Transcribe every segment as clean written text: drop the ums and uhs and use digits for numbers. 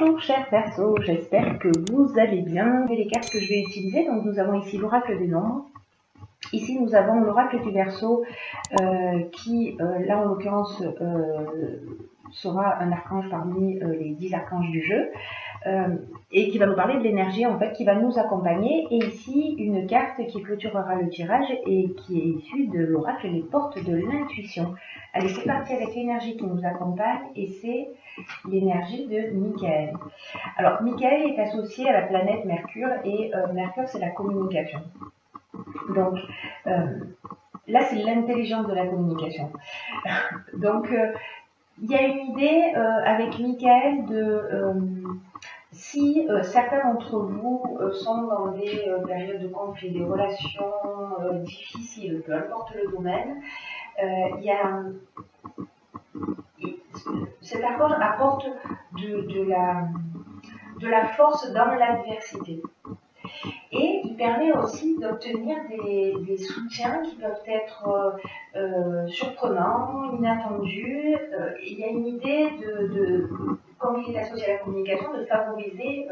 Bonjour chers Verseaux, j'espère que vous allez bien. Les cartes que je vais utiliser, donc nous avons ici l'oracle des nombres. Ici nous avons l'oracle du Verseau qui, là en l'occurrence, sera un archange parmi les 10 archanges du jeu. Et qui va nous parler de l'énergie en fait qui va nous accompagner, et ici une carte qui clôturera le tirage et qui est issue de l'oracle Les Portes de l'Intuition. Allez, c'est parti avec l'énergie qui nous accompagne, et c'est l'énergie de Michael. Alors Michael est associé à la planète Mercure, et Mercure c'est la communication. Donc là c'est l'intelligence de la communication. Donc il y a une idée avec Michael de si certains d'entre vous sont dans des périodes de conflit, des relations difficiles, peu importe le domaine, cet archange apporte de la force dans l'adversité. Et il permet aussi d'obtenir des soutiens qui peuvent être surprenants, inattendus. Il y a une idée comme il est associé à la communication, de favoriser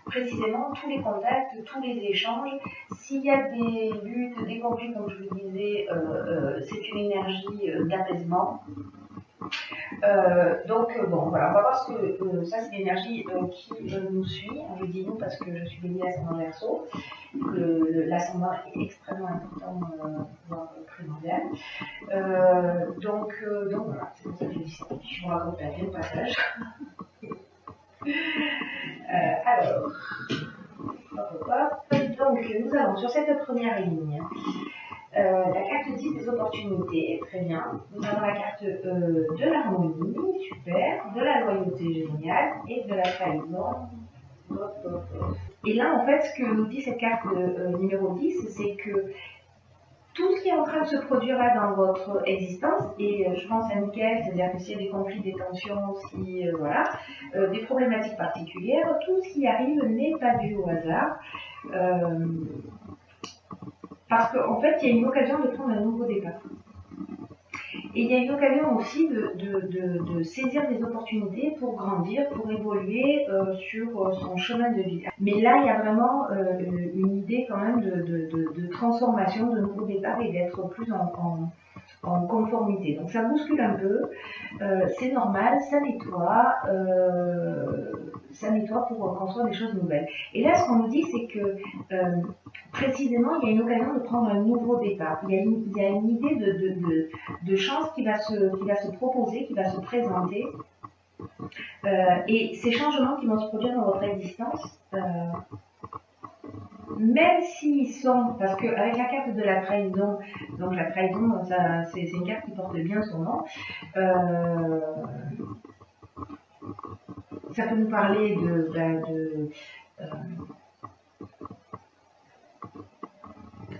précisément tous les contacts, tous les échanges. S'il y a des luttes, des conflits, comme je vous le disais, c'est une énergie d'apaisement. Donc bon, voilà, on va voir ce que ça c'est l'énergie qui nous suit. Je dis nous parce que je suis bélier ascendant Verseau. L'ascendant est extrêmement important, voire primordial. Donc voilà, c'est pour ça que je dis ça. Je vous raconte la vie au passage. Alors, donc nous avons sur cette première ligne la carte 10 des opportunités, très bien. Nous avons la carte de l'harmonie, super, de la loyauté, géniale, et de la trahison. Et là, en fait, ce que nous dit cette carte numéro 10, c'est que tout ce qui est en train de se produire là dans votre existence, et je pense à Michael, c'est-à-dire que s'il y a des conflits, des tensions, voilà, des problématiques particulières, tout ce qui arrive n'est pas dû au hasard. Parce qu'en fait, il y a une occasion de prendre un nouveau départ. Et il y a une occasion aussi de saisir des opportunités pour grandir, pour évoluer sur son chemin de vie. Mais là, il y a vraiment une idée quand même de transformation, de nouveau départ, et d'être plus en conformité. Donc ça bouscule un peu, c'est normal, ça nettoie pour construire des choses nouvelles. Et là, ce qu'on nous dit, c'est que précisément, il y a une occasion de prendre un nouveau départ. Il y a une idée de chance qui va se proposer, qui va se présenter. Et ces changements qui vont se produire dans votre existence, même s'ils sont, parce qu'avec la carte de la trahison, donc la trahison, c'est une carte qui porte bien son nom, ça peut nous parler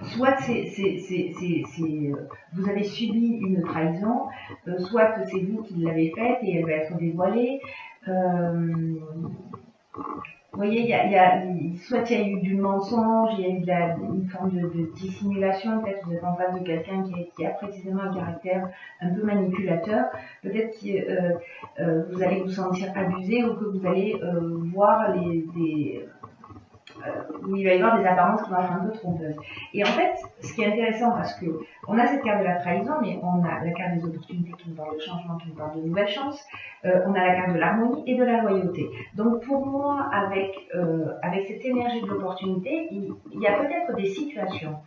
soit vous avez subi une trahison, soit c'est vous qui l'avez faite et elle va être dévoilée. Vous voyez, soit il y a eu du mensonge, il y a eu une forme de dissimulation, peut-être que vous êtes en face de quelqu'un qui a précisément un caractère un peu manipulateur, peut-être que vous allez vous sentir abusé, ou que vous allez voir où il va y avoir des apparences qui vont être un peu trompeuses. Et en fait, ce qui est intéressant, parce que on a cette carte de la trahison, mais on a la carte des opportunités qui nous parle de changement, qui nous parle de nouvelles chances, on a la carte de l'harmonie et de la loyauté. Donc pour moi, avec cette énergie de l'opportunité, il y a peut-être des situations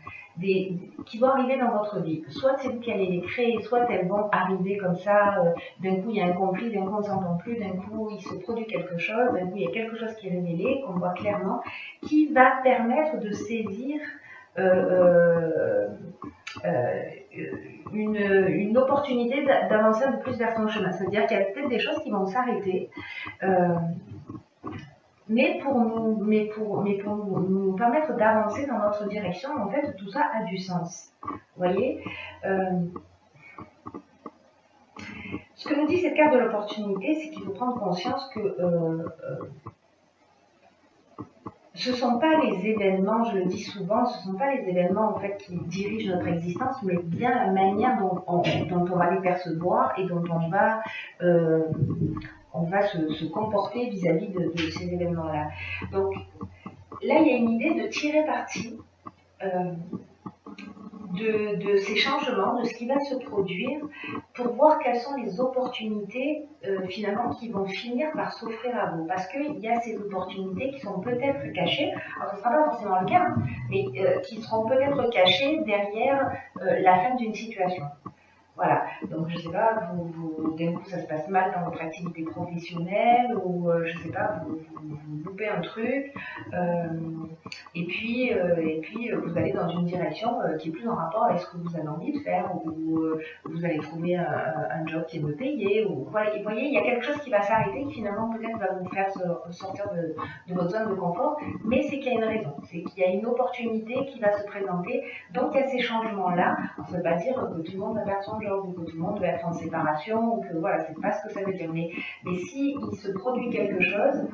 qui vont arriver dans votre vie. Soit c'est vous qui allez les créer, soit elles vont arriver comme ça, d'un coup il y a un conflit, d'un coup on ne s'entend plus, d'un coup il se produit quelque chose, d'un coup il y a quelque chose qui est révélé, qu'on voit clairement, qui va permettre de saisir une opportunité d'avancer un peu plus vers son chemin. C'est-à-dire qu'il y a peut-être des choses qui vont s'arrêter, mais pour nous permettre d'avancer dans notre direction. En fait, tout ça a du sens. Vous voyez, ce que nous dit cette carte de l'opportunité, c'est qu'il faut prendre conscience que ce ne sont pas les événements, je le dis souvent, ce ne sont pas les événements en fait qui dirigent notre existence, mais bien la manière dont on va les percevoir et dont on va on va se comporter vis-à-vis de ces événements-là. Donc là, il y a une idée de tirer parti de ces changements, de ce qui va se produire, pour voir quelles sont les opportunités finalement qui vont finir par s'offrir à vous. Parce qu'il y a ces opportunités qui sont peut-être cachées, alors ce ne sera pas forcément le cas, mais qui seront peut-être cachées derrière la fin d'une situation. Voilà, donc je ne sais pas, d'un coup ça se passe mal dans votre activité professionnelle, ou je ne sais pas, vous loupez un truc, et puis vous allez dans une direction qui est plus en rapport avec ce que vous avez envie de faire, ou vous allez trouver un job qui est mieux payé, ou voilà, et vous voyez, il y a quelque chose qui va s'arrêter, qui finalement peut-être va vous faire sortir de votre zone de confort, mais c'est qu'il y a une raison, c'est qu'il y a une opportunité qui va se présenter, donc il y a ces changements-là. Ça ne veut pas dire que tout le monde va perdre son job, ou que tout le monde va être en séparation, ou que voilà, c'est pas ce que ça veut dire. Mais si il se produit quelque chose,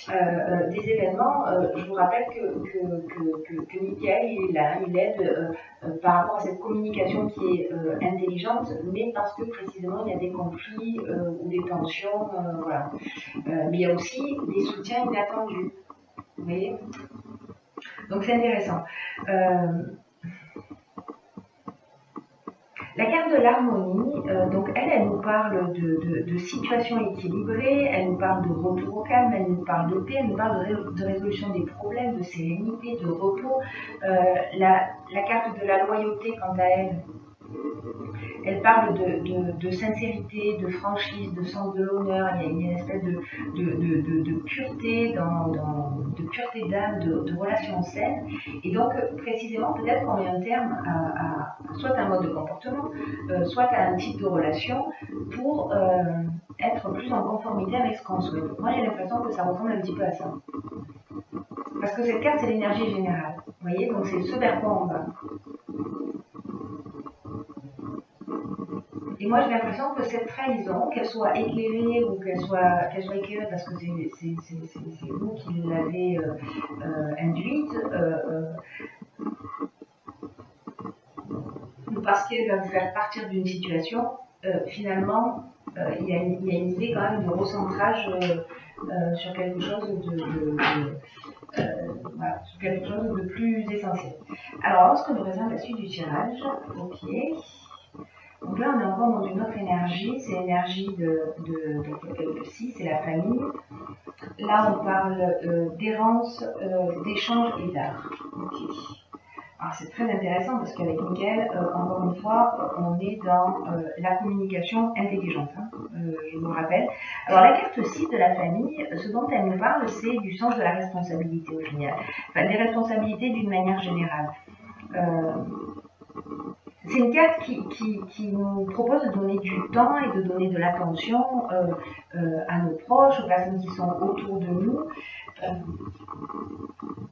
des événements, je vous rappelle que Michael, il est là, il aide par rapport à cette communication qui est intelligente, mais parce que précisément il y a des conflits ou des tensions, voilà. Mais il y a aussi des soutiens inattendus. Vous voyez ? Donc c'est intéressant. La carte de l'harmonie, donc elle nous parle de situation équilibrée, elle nous parle de retour au calme, elle nous parle de paix, elle nous parle de résolution des problèmes, de sérénité, de repos. La carte de la loyauté, quant à elle, elle parle de sincérité, de franchise, de sens de l'honneur. Il y a une espèce de pureté, de pureté d'âme, de relations saines. Et donc, précisément, peut-être qu'on met un terme à soit un mode de comportement, soit à un type de relation pour être plus en conformité avec ce qu'on souhaite. Moi, j'ai l'impression que ça ressemble un petit peu à ça. Parce que cette carte, c'est l'énergie générale. Vous voyez, donc c'est ce vers quoi on va. Et moi, j'ai l'impression que cette trahison, qu'elle soit éclairée ou qu'elle soit éclairée parce que c'est vous qui l'avez induite, ou parce qu'elle va vous faire partir d'une situation, finalement, il y a une idée quand même de recentrage sur quelque chose voilà, sur quelque chose de plus essentiel. Alors, lorsque nous réserve la suite du tirage, ok. Donc là, on est encore dans une autre énergie, c'est l'énergie de 6, c'est la famille. Là, on parle d'errance, d'échange et d'art. Okay. Alors, c'est très intéressant parce qu'avec Mickaël, encore une fois, on est dans la communication intelligente, hein, je vous le rappelle. Alors, la carte 6 de la famille, ce dont elle nous parle, c'est du sens de la responsabilité au final. Enfin, des responsabilités d'une manière générale. C'est une carte qui nous propose de donner du temps et de donner de l'attention à nos proches, aux personnes qui sont autour de nous.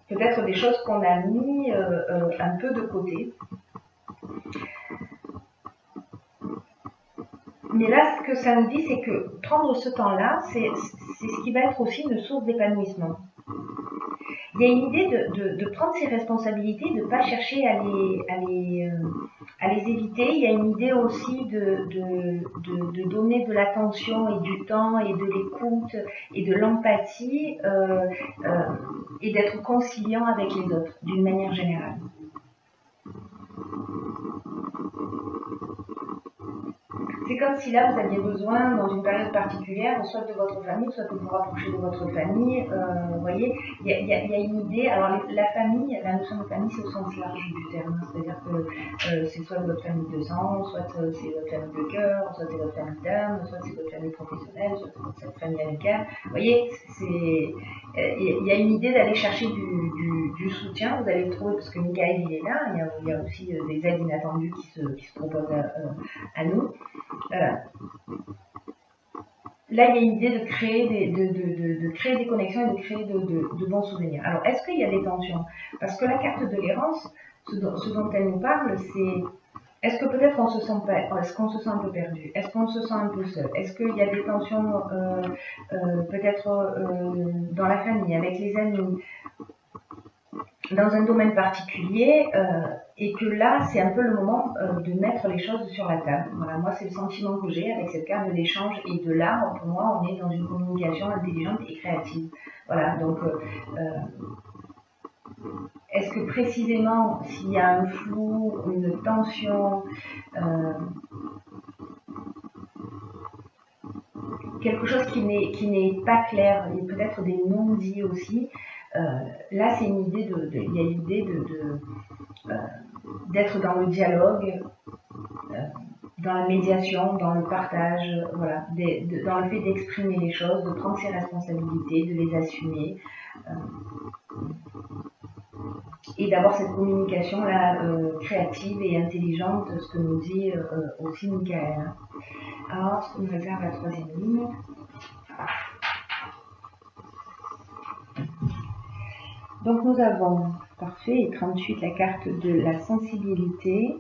Peut-être des choses qu'on a mis un peu de côté. Mais là, ce que ça nous dit, c'est que prendre ce temps-là, c'est ce qui va être aussi une source d'épanouissement. Il y a une idée de prendre ses responsabilités, de ne pas chercher à les éviter. Il y a une idée aussi de donner de l'attention et du temps et de l'écoute et de l'empathie et d'être conciliant avec les autres d'une manière générale. C'est comme si là, vous aviez besoin, dans une période particulière, soit de votre famille, soit de vous rapprocher de votre famille. Vous voyez, il y a une idée. Alors, la famille, la notion de famille, c'est au sens large du terme. C'est-à-dire que c'est soit votre famille de sang, soit c'est votre famille de cœur, soit c'est votre famille d'âme, soit c'est votre famille professionnelle, soit c'est votre famille amicale. Vous voyez, il y a une idée d'aller chercher du soutien. Vous allez le trouver parce que Michael, il est là. Il y a aussi des aides inattendues qui se proposent à nous. Là, il y a une idée de créer des connexions et de créer de bons souvenirs. Alors, est-ce qu'il y a des tensions? Parce que la carte de l'errance, ce dont elle nous parle, c'est est-ce que peut-être on se sent pas, est-ce qu'on se sent un peu perdu? Est-ce qu'on se sent un peu seul? Est-ce qu'il y a des tensions peut-être dans la famille, avec les amis? dans un domaine particulier et que là, c'est un peu le moment de mettre les choses sur la table. Voilà, moi, c'est le sentiment que j'ai avec cette carte de l'échange et de l'art. Pour moi, on est dans une communication intelligente et créative. Voilà, donc est-ce que précisément, s'il y a un flou, une tension, quelque chose qui n'est pas clair, et peut-être des non-dits aussi, là, c'est une idée il y a l'idée d'être dans le dialogue, dans la médiation, dans le partage, voilà, dans le fait d'exprimer les choses, de prendre ses responsabilités, de les assumer, et d'avoir cette communication là créative et intelligente, ce que nous dit aussi Michael. Alors, ce qu'on réserve la troisième ligne. Donc nous avons, parfait, et 38, la carte de la sensibilité.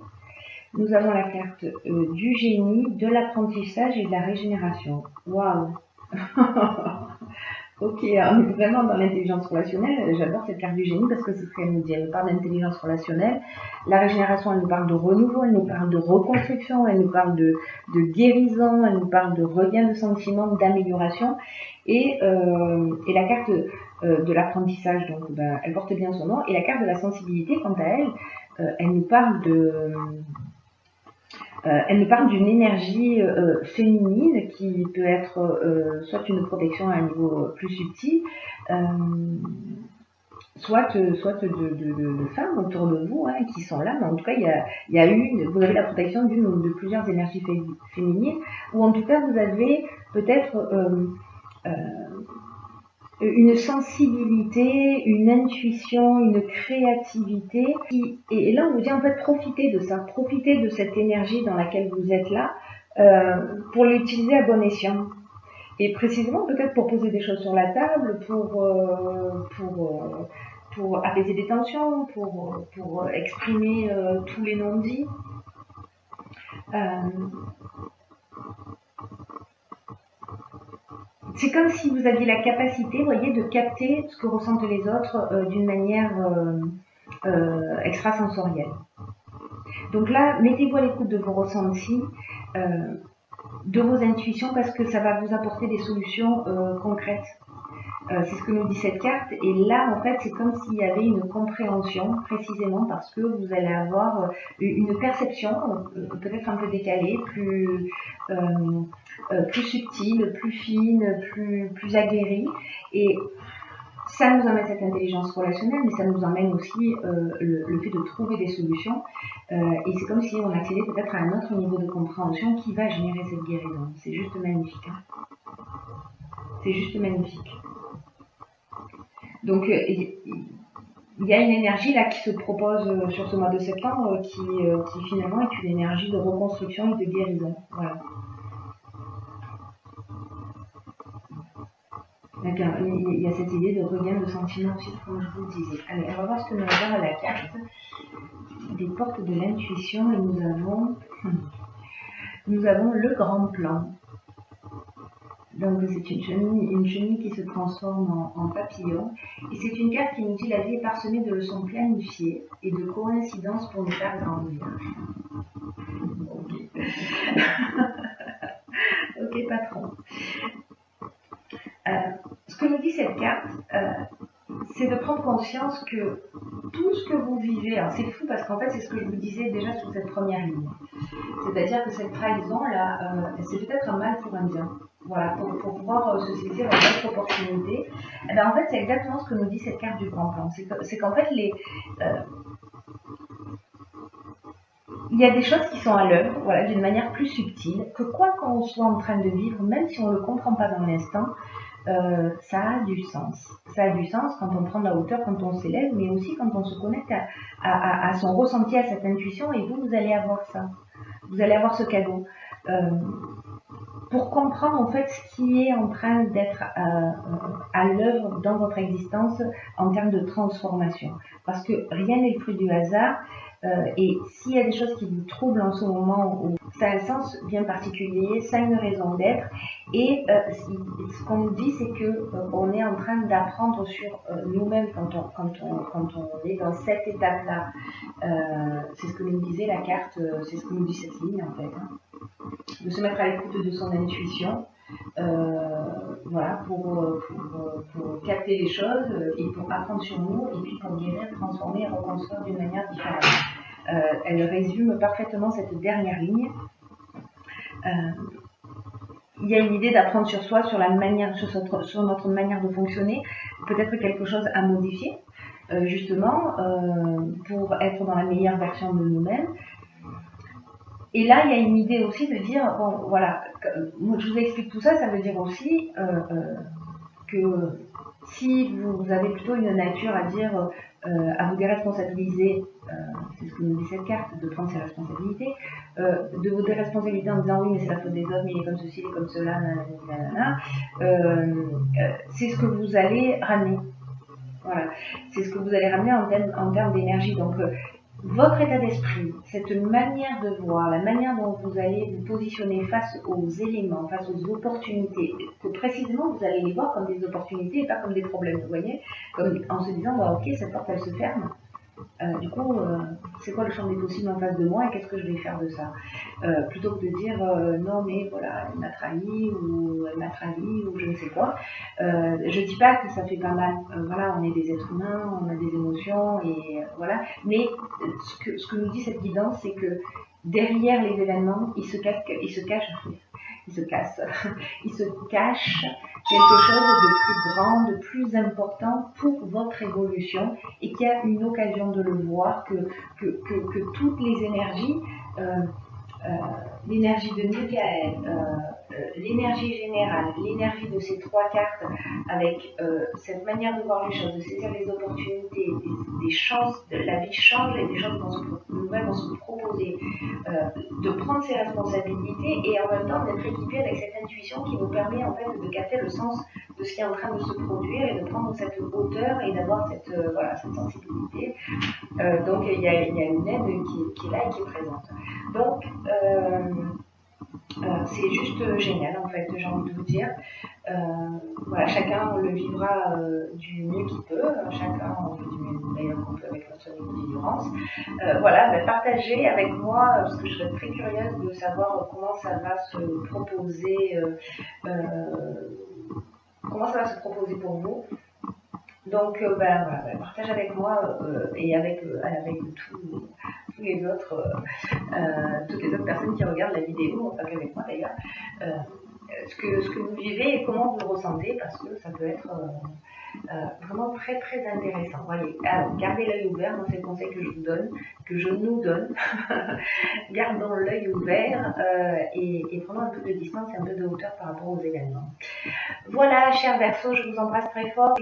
Nous avons la carte du génie, de l'apprentissage et de la régénération. Waouh. Ok, on est vraiment dans l'intelligence relationnelle. J'adore cette carte du génie parce que c'est ce qu'elle nous dit. Elle nous parle d'intelligence relationnelle. La régénération, elle nous parle de renouveau, elle nous parle de reconstruction, elle nous parle de guérison, elle nous parle de regain de sentiment, d'amélioration. Et la carte de l'apprentissage, donc elle porte bien son nom. Et la carte de la sensibilité, quant à elle, elle nous parle d'une énergie féminine qui peut être soit une protection à un niveau plus subtil, soit de femmes autour de vous qui sont là, mais en tout cas vous avez la protection d'une ou de plusieurs énergies féminines, ou en tout cas vous avez peut-être une sensibilité, une intuition, une créativité. Et là, on vous dit en fait, profitez de ça, profitez de cette énergie dans laquelle vous êtes là pour l'utiliser à bon escient. Et précisément, peut-être pour poser des choses sur la table, pour apaiser des tensions, pour exprimer tous les non-dits. C'est comme si vous aviez la capacité, vous voyez, de capter ce que ressentent les autres d'une manière extrasensorielle. Donc là, mettez-vous à l'écoute de vos ressentis, de vos intuitions, parce que ça va vous apporter des solutions concrètes. C'est ce que nous dit cette carte. Et là, en fait, c'est comme s'il y avait une compréhension, précisément parce que vous allez avoir une perception, peut-être un peu décalée, plus subtile, plus fine, plus aguerrie. Et ça nous amène cette intelligence relationnelle, mais ça nous emmène aussi le fait de trouver des solutions. Et c'est comme si on accédait peut-être à un autre niveau de compréhension qui va générer cette guérison. C'est juste magnifique. C'est juste magnifique. Donc, il y a une énergie là qui se propose sur ce mois de septembre qui finalement est une énergie de reconstruction et de guérison. Voilà. D'accord. Il y a cette idée de regain de sentiment aussi, comme je vous le disais. Allez, on va voir ce que nous réserve la carte des portes de l'intuition et nous avons le grand plan. Donc c'est une chenille qui se transforme en papillon. Et c'est une carte qui nous dit la vie est parsemée de leçons planifiées et de coïncidences pour nous faire grandir. Ok. Ok, patron. Ce que nous dit cette carte, c'est de prendre conscience que tout ce que vous vivez, alors c'est fou parce qu'en fait c'est ce que je vous disais déjà sur cette première ligne. C'est-à-dire que cette trahison-là, c'est peut-être un mal pour un bien. Voilà, pour pouvoir se saisir une autre opportunité. Et bien, en fait, c'est exactement ce que nous dit cette carte du grand plan. C'est qu'en fait, il y a des choses qui sont à l'œuvre, voilà, d'une manière plus subtile, que quoi qu'on soit en train de vivre, même si on ne le comprend pas dans l'instant, ça a du sens. Ça a du sens quand on prend de la hauteur, quand on s'élève, mais aussi quand on se connecte à son ressenti, à cette intuition, et vous allez avoir ça. Vous allez avoir ce cadeau. Pour comprendre en fait ce qui est en train d'être à l'œuvre dans votre existence en termes de transformation. Parce que rien n'est le fruit du hasard. Et s'il y a des choses qui vous troublent en ce moment, ça a un sens bien particulier, ça a une raison d'être. Et ce qu'on nous dit, c'est que on est en train d'apprendre sur nous-mêmes quand on est dans cette étape-là. C'est ce que nous disait la carte, c'est ce que nous dit cette ligne en fait. Hein. De se mettre à l'écoute de son intuition, voilà, pour capter les choses et pour apprendre sur nous et puis pour guérir, transformer et reconstruire d'une manière différente. Elle résume parfaitement cette dernière ligne. Il y a une idée d'apprendre sur soi, sur notre manière de fonctionner, peut-être quelque chose à modifier, justement, pour être dans la meilleure version de nous-mêmes. Et là, il y a une idée aussi de dire, bon, voilà, je vous explique tout ça, ça veut dire aussi que si vous avez plutôt une nature à dire, à vous déresponsabiliser, c'est ce que nous dit cette carte, de prendre ses responsabilités, de vous déresponsabiliser en disant oui, mais c'est la faute des autres, mais il est comme ceci, il est comme cela, nanana, c'est ce que vous allez ramener. Voilà, c'est ce que vous allez ramener en termes d'énergie. Donc, votre état d'esprit, cette manière de voir, la manière dont vous allez vous positionner face aux éléments, face aux opportunités, que précisément vous allez les voir comme des opportunités et pas comme des problèmes, vous voyez, comme en se disant, bah, ok, cette porte elle se ferme, du coup, c'est quoi le champ des possibles en face de moi et qu'est-ce que je vais faire de ça, plutôt que de dire non mais voilà, elle m'a trahi ou elle m'a trahi ou je ne sais quoi. Je dis pas que ça fait pas mal, voilà, on est des êtres humains, on a des émotions et voilà, mais ce que nous dit cette guidance, c'est que derrière les événements, il se cache quelque chose de plus grand, de plus important pour votre évolution et qu'il y a une occasion de le voir, que toutes les énergies, l'énergie de Michael, l'énergie générale, l'énergie de ces trois cartes, avec cette manière de voir les choses, de saisir les opportunités, des chances, la vie change et des choses nouvelles vont se proposer, de prendre ses responsabilités et en même temps d'être équipé avec cette intuition qui nous permet en fait de capter le sens de ce qui est en train de se produire et de prendre cette hauteur et d'avoir cette, voilà, cette sensibilité. Donc il y a une aide qui est là et qui est présente. Donc c'est juste génial en fait, j'ai envie de vous dire. Voilà, chacun le vivra du mieux qu'il peut, chacun en fait du meilleur qu'on peut avec notre niveau de vigilance. Voilà, partagez avec moi, parce que je serais très curieuse de savoir comment ça va se proposer, pour vous. Donc, voilà, partagez avec moi et avec tous les autres, toutes les autres personnes qui regardent la vidéo, pas qu'avec moi d'ailleurs, ce que vous vivez et comment vous le ressentez, parce que ça peut être vraiment très très intéressant. Voyez, alors gardez l'œil ouvert, moi c'est le conseil que je vous donne, que je nous donne. Gardons l'œil ouvert et prenons un peu de distance et un peu de hauteur par rapport aux événements. Voilà, chers Verseaux, je vous embrasse très fort.